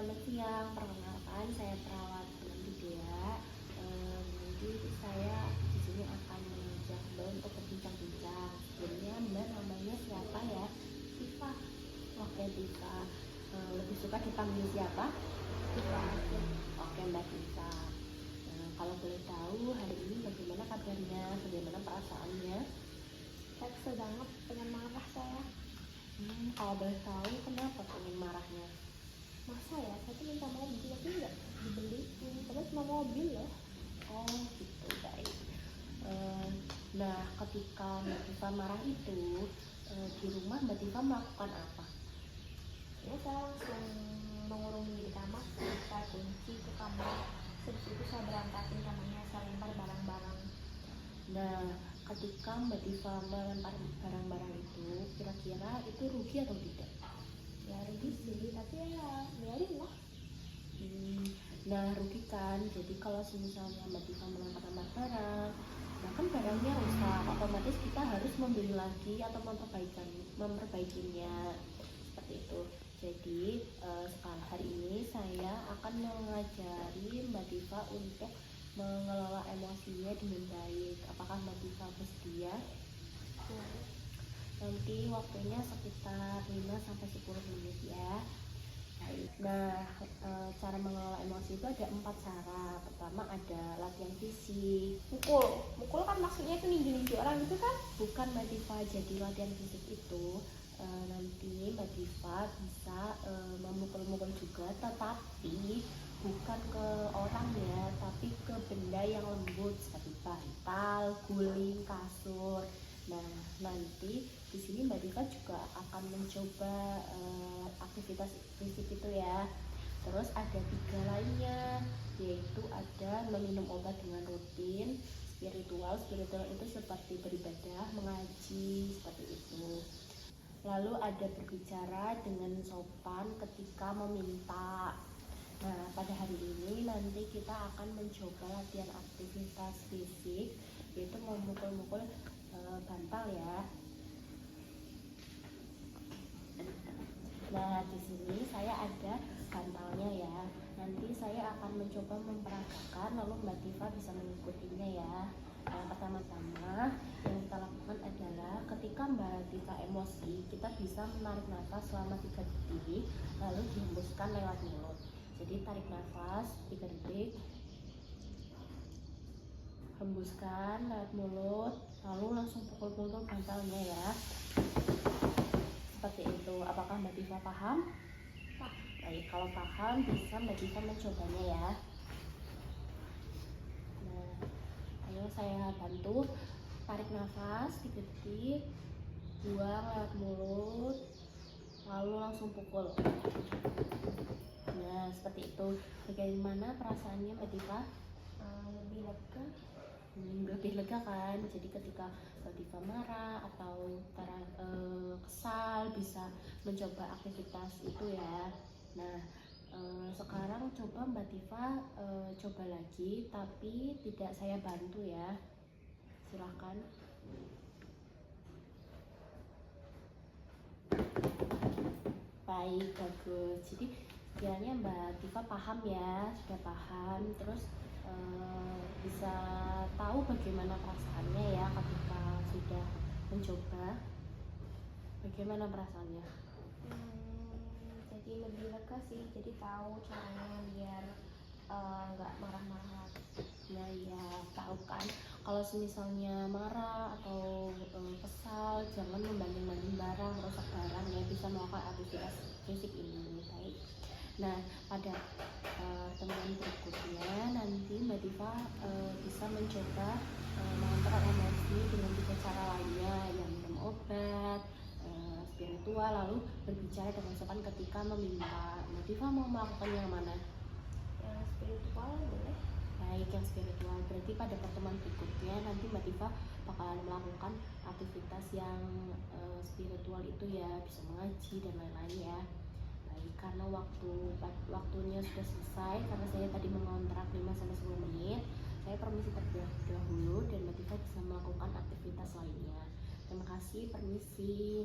Selamat siang, perkenalkan saya perawat Dea. Nanti saya di sini akan mengajak Mbak untuk berbincang-bincang. Sebelumnya Mbak namanya siapa ya? Tifa. Oke Tifa. Lebih suka dipanggil siapa? Tifa. Oke Mbak Tifa. Kalau boleh tahu hari ini bagaimana kabarnya? Bagaimana perasaannya? Saya sedang pengen marah saya. Kalau boleh tahu kenapa pengen marahnya? Masa ya, saya tuh minta mobil tapi nggak dibeliin, padahal cuma mobil loh. Oh gitu, baik. Nah, ketika Mbak Tifa marah itu, di rumah Mbak Tifa melakukan apa? Ya saya langsung mengurung diri di kamar, saya kunci ke kamar. Habis itu saya berantakin kamarnya, saya lempar barang-barang. Nah, ketika Mbak Tifa melempar barang-barang itu, kira-kira itu rugi atau tidak? Ya rugi sih, tapi ya biarin lah. Nah, rugi kan. Jadi kalau misalnya Mbak Tifa melempar barang, nah kan barangnya rusak, otomatis kita harus membeli lagi atau memperbaikinya seperti itu. Jadi sekarang hari ini saya akan mengajari Mbak Tifa untuk mengelola emosinya dengan baik. Apakah Mbak Tifa bersedia? Nanti waktunya sekitar 5-10 menit ya. Nah, cara mengelola emosi itu ada 4 cara. Pertama ada latihan fisik. Mukul kan maksudnya itu ninju-ninju orang itu kan? Bukan Mbak Tifa, jadi latihan fisik itu nanti Mbak Tifa bisa memukul-mukul juga, tetapi bukan ke orang ya, tapi ke benda yang lembut seperti bantal, guling, kasur. Nah, nanti di sini Mbak Tifa juga akan mencoba aktivitas fisik itu ya. Terus ada 3 lainnya, yaitu ada meminum obat dengan rutin, spiritual itu seperti beribadah, mengaji, seperti itu. Lalu ada berbicara dengan sopan ketika meminta. Nah, pada hari ini nanti kita akan mencoba latihan aktivitas fisik, yaitu memukul-mukul bantal ya. Nah, di sini saya ada bantalnya ya. Nanti saya akan mencoba memperagakan, lalu Mbak Tifa bisa mengikutinya ya. Nah, pertama-tama yang kita lakukan adalah ketika Mbak Tifa emosi, kita bisa menarik nafas selama 3 detik, lalu dihembuskan lewat mulut. Jadi tarik nafas 3 detik, hembuskan lewat mulut, lalu langsung pukul-pukul bantalnya ya. Seperti itu. Apakah Mbak Tifa paham? Baik, kalau paham bisa Mbak Tifa mencobanya ya. Nah, ayo saya bantu. Tarik nafas 3 detik, buang lewat mulut, lalu langsung pukul. Nah, seperti itu. Bagaimana perasaannya Mbak Tifa? Lebih lega. Lebih lega kan. Jadi ketika Mbak Tifa marah atau kesal, bisa mencoba aktivitas itu ya. Nah, sekarang coba Mbak Tifa coba lagi, tapi tidak saya bantu ya. Silahkan. Baik, bagus. Jadi kiranya Mbak Tifa paham ya, sudah paham. Terus bisa tahu bagaimana perasaannya ya ketika sudah mencoba. Bagaimana perasaannya? Jadi lebih lega sih, jadi tahu caranya biar nggak marah-marah lagi. Ya, tahu kan. Kalau misalnya marah atau kesal, jangan membanding-banding barang, rusak barang ya, bisa melakukan aktivitas fisik ini. Baik. Nah, pada teman berikutnya nanti Mbak Tifa bisa mencoba mengontrol emosi dengan 3 cara lainnya, yang minum obat, spiritual, lalu berbicara dengan sopan ketika meminta. Mbak Tifa mau melakukan yang mana? Yang spiritual boleh. Baik, yang spiritual. Berarti pada pertemuan berikutnya nanti Mbak Tifa bakalan melakukan aktivitas yang spiritual itu ya, bisa mengaji dan lain-lain ya. Baik, karena waktunya sudah selesai, karena saya tadi mengontrak 5-10 menit, saya permisi terlebih dahulu dan Mbak Tifa bisa melakukan aktivitas lainnya. Terima kasih, permisi.